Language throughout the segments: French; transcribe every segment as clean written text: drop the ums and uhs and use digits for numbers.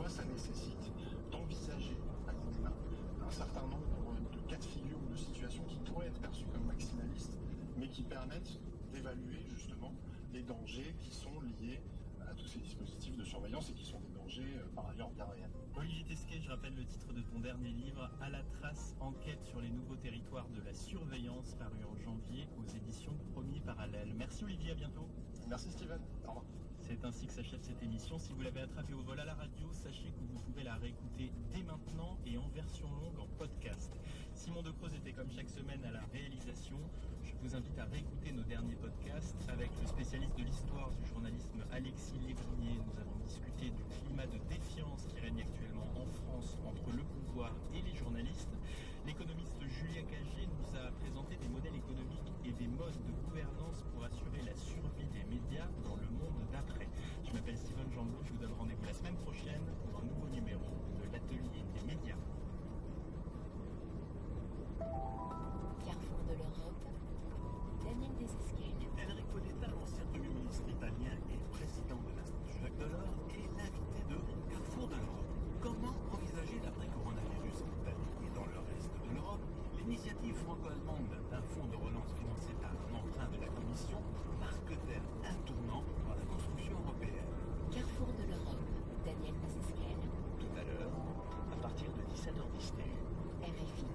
fois, ça nécessite d'envisager à minima un certain nombre de cas de figure ou de situations qui pourraient être perçues comme maximalistes, mais qui permettent d'évaluer justement les dangers qui sont liés à tous ces dispositifs de surveillance et qui sont des dangers par ailleurs bien réels. Olivier Tesquet, je rappelle le titre de ton dernier livre, À la trace, enquête sur les nouveaux territoires de la surveillance, paru en janvier aux éditions Premier Parallèle. Merci Olivier, à bientôt. Merci Steven, au revoir. C'est ainsi que s'achève cette émission. Si vous l'avez attrapée au vol à la radio, sachez que vous pouvez la réécouter dès maintenant et en version longue en podcast. Simon Decroze était comme chaque semaine à la réalisation. Je vous invite à réécouter nos derniers podcasts avec le spécialiste de l'histoire du journalisme Alexis Lévrier. Nous avons discuté du climat de défiance qui règne actuellement en France entre le pouvoir et les journalistes. L'économiste Julien Cagé nous a présenté des modèles économiques et des modes de gouvernance pour assurer la survie des médias dans le monde d'après. Je m'appelle Steven Jambou, je vous donne rendez-vous la semaine prochaine pour un nouveau numéro de l'Atelier des médias. Carrefour de l'Europe, Daniel Desesquelles. Enrico Letta, l'ancien Premier ministre italien et président de l'Institut Jacques Delors, est l'invité de Carrefour de l'Europe. Comment envisager l'après-coronavirus en Italie et dans le reste de l'Europe? L'initiative franco-allemande d'un fonds de relance financé par un emprunt de la Commission marque-t-elle un tournant dans la construction européenne? Carrefour de l'Europe, Daniel Desesquelles. Tout à l'heure, à partir de 17h10 TU. RFI.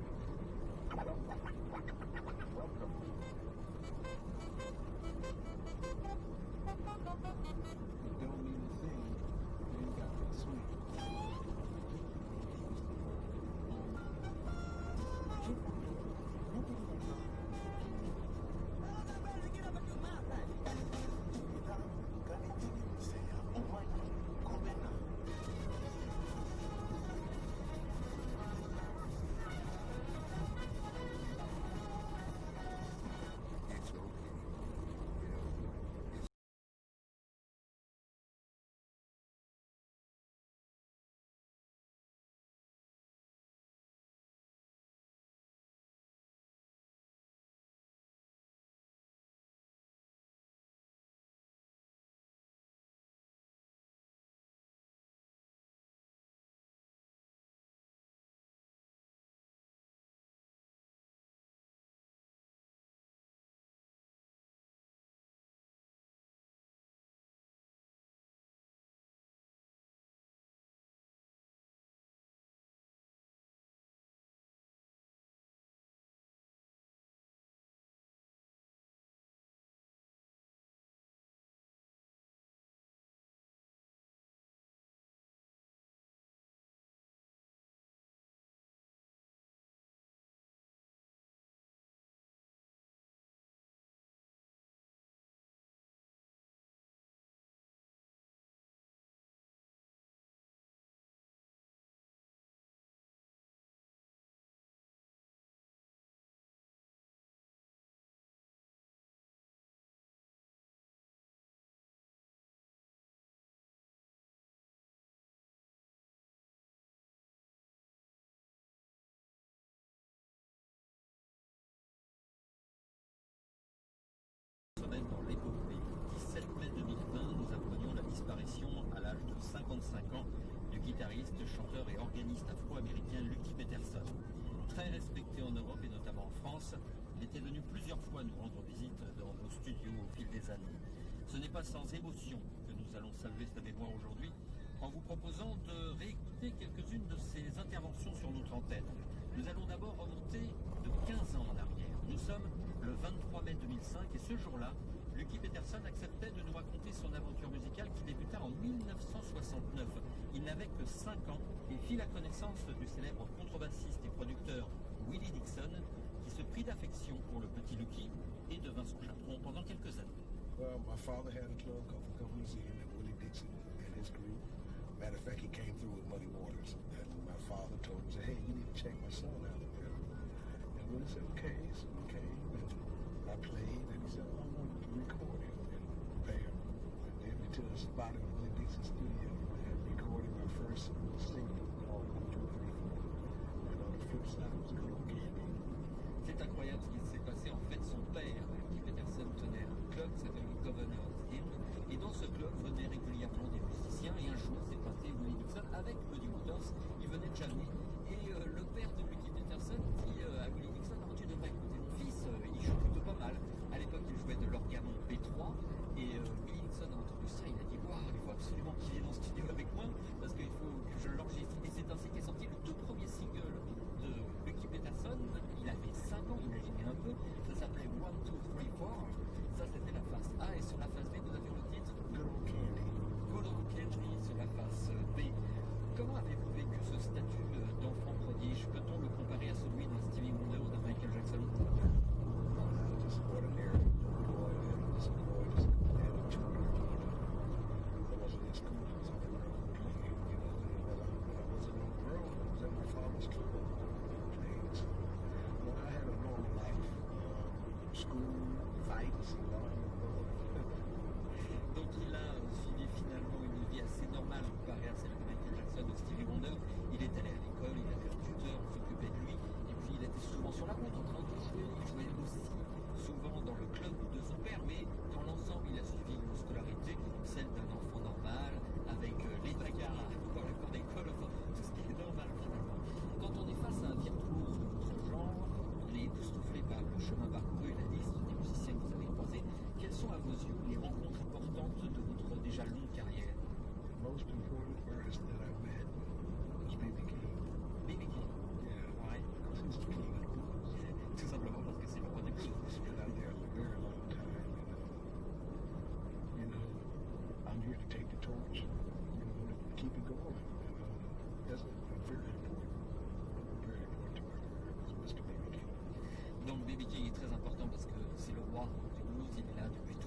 Dans l'épopée. 17 mai 2020, nous apprenions la disparition à l'âge de 55 ans du guitariste, chanteur et organiste afro-américain Lucky Peterson. Très respecté en Europe et notamment en France, il était venu plusieurs fois nous rendre visite dans nos studios au fil des années. Ce n'est pas sans émotion que nous allons saluer sa mémoire aujourd'hui en vous proposant de réécouter quelques-unes de ses interventions sur notre antenne. Nous allons d'abord remonter de 15 ans en arrière. Nous sommes le 23 mai 2005 et ce jour-là, Lucky Peterson acceptait de nous raconter son aventure musicale qui débuta en 1969. Il n'avait que 5 ans et fit la connaissance du célèbre contrebassiste et producteur Willie Dixon qui se prit d'affection pour le petit Lucky et devint son chaperon pendant quelques années. Well, my father had a club called the Company Museum that Willie Dixon and his group. Matter of fact, he came through with Muddy Waters. And my father told him, hey, you need to check my son out. And Willie said, okay. So we came and I played and he said, I want to record it. And bam. And then we took a spot in Willie Dixon's studio and recorded my first single called 1, 2, 3, 4. And on the flip side was a group Candy. C'est incroyable ce qui s'est passé. En fait, son père, Lucky Peterson, tenait un club qui s'appelle le Governor's Inn. Et dans ce club venaient régulièrement des musiciens. Et un jour, s'est passé une